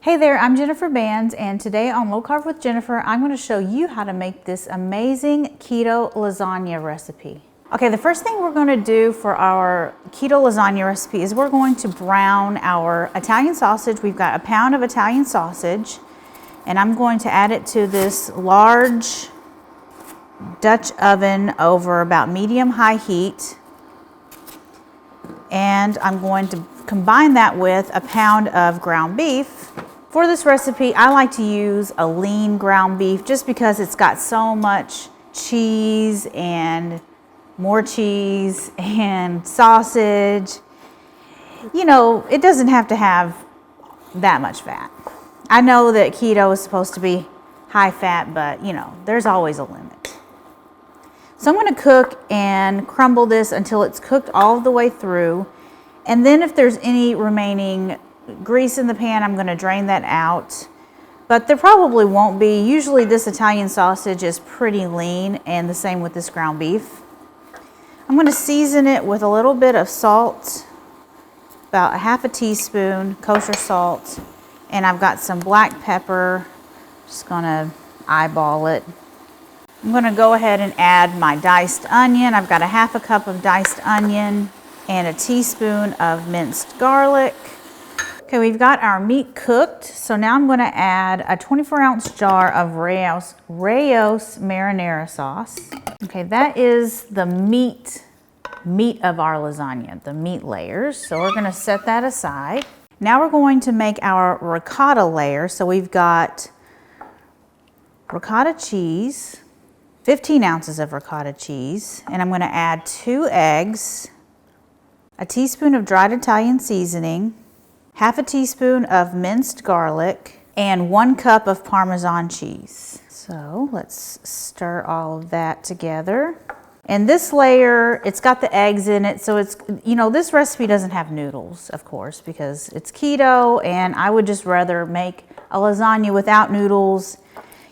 Hey there, I'm Jennifer Bands, and today on Low Carb with Jennifer, I'm going to show you how to make this amazing keto lasagna recipe. Okay, the first thing we're going to do for our keto lasagna recipe is we're going to brown our Italian sausage. We've got a pound of Italian sausage, and I'm going to add it to this large Dutch oven over about medium-high heat. And I'm going to combine that with a pound of ground beef. For this recipe, I like to use a lean ground beef just because it's got so much cheese and more cheese and sausage. You know, it doesn't have to have that much fat. I know that keto is supposed to be high fat, but you know, there's always a limit. So I'm going to cook and crumble this until it's cooked all the way through. And then if there's any remaining grease in the pan, I'm going to drain that out. But there probably won't be. Usually this Italian sausage is pretty lean, and the same with this ground beef. I'm going to season it with a little bit of salt, about a half a teaspoon kosher salt, and I've got some black pepper. Just going to eyeball it. I'm going to go ahead and add my diced onion. I've got a half a cup of diced onion and a teaspoon of minced garlic. Okay, we've got our meat cooked, so now I'm going to add a 24-ounce jar of Rao's marinara sauce. Okay, that is the meat of our lasagna, the meat layers. So we're going to set that aside. Now we're going to make our ricotta layer. So we've got ricotta cheese, 15 ounces of ricotta cheese, and I'm going to add 2 eggs, a teaspoon of dried Italian seasoning, half a teaspoon of minced garlic, and 1 cup of Parmesan cheese. So let's stir all of that together. And this layer, it's got the eggs in it, so it's, you know, this recipe doesn't have noodles, of course, because it's keto, and I would just rather make a lasagna without noodles.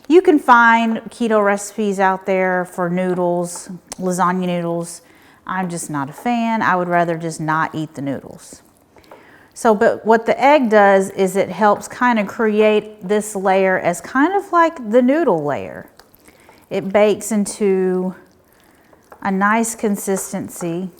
You can find keto recipes out there for noodles, lasagna noodles. I'm just not a fan. I would rather just not eat the noodles. So, but what the egg does is it helps kind of create this layer as kind of like the noodle layer. It bakes into a nice consistency.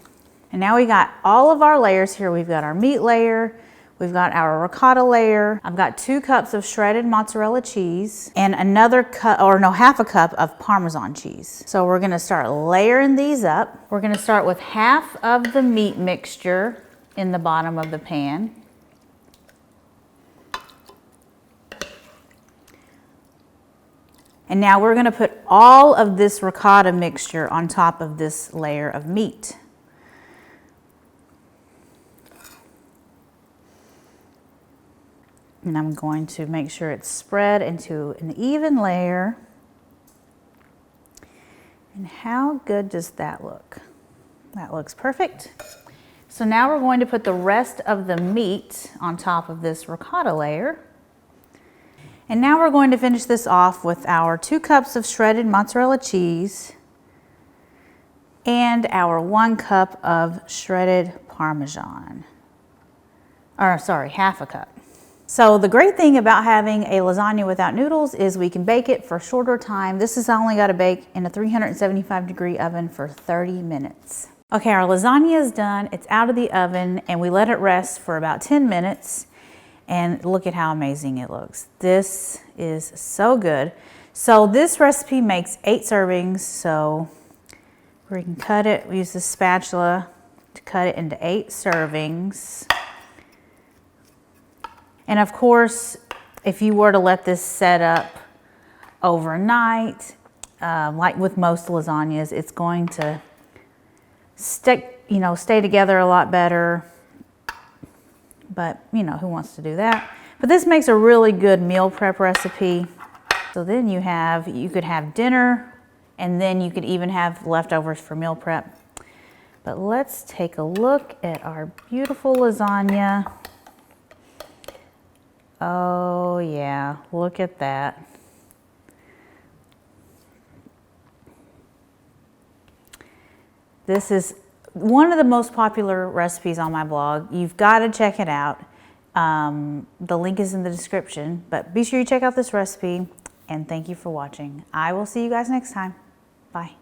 And now we got all of our layers here. We've got our meat layer, we've got our ricotta layer. I've got 2 cups of shredded mozzarella cheese and another cup, or no, half a cup of Parmesan cheese. So we're gonna start layering these up. We're gonna start with half of the meat mixture in the bottom of the pan. And now we're going to put all of this ricotta mixture on top of this layer of meat. And I'm going to make sure it's spread into an even layer. And how good does that look? That looks perfect. So now we're going to put the rest of the meat on top of this ricotta layer. And now we're going to finish this off with our 2 cups of shredded mozzarella cheese and our 1 cup of shredded Parmesan. Or sorry, half a cup. So the great thing about having a lasagna without noodles is we can bake it for a shorter time. This is only got to bake in a 375-degree oven for 30 minutes. Okay, our lasagna is done. It's out of the oven, and we let it rest for about 10 minutes. And look at how amazing it looks. This is so good. So this recipe makes 8 servings. So we can cut it. We use the spatula to cut it into 8 servings. And of course, if you were to let this set up overnight, like with most lasagnas, it's going to stay together a lot better. But you know, who wants to do that? But this makes a really good meal prep recipe. So then you could have dinner, and then you could even have leftovers for meal prep. But let's take a look at our beautiful lasagna. Oh yeah, look at that. This is one of the most popular recipes on my blog. You've got to check it out. The link is in the description, but be sure you check out this recipe, and thank you for watching. I will see you guys next time. Bye.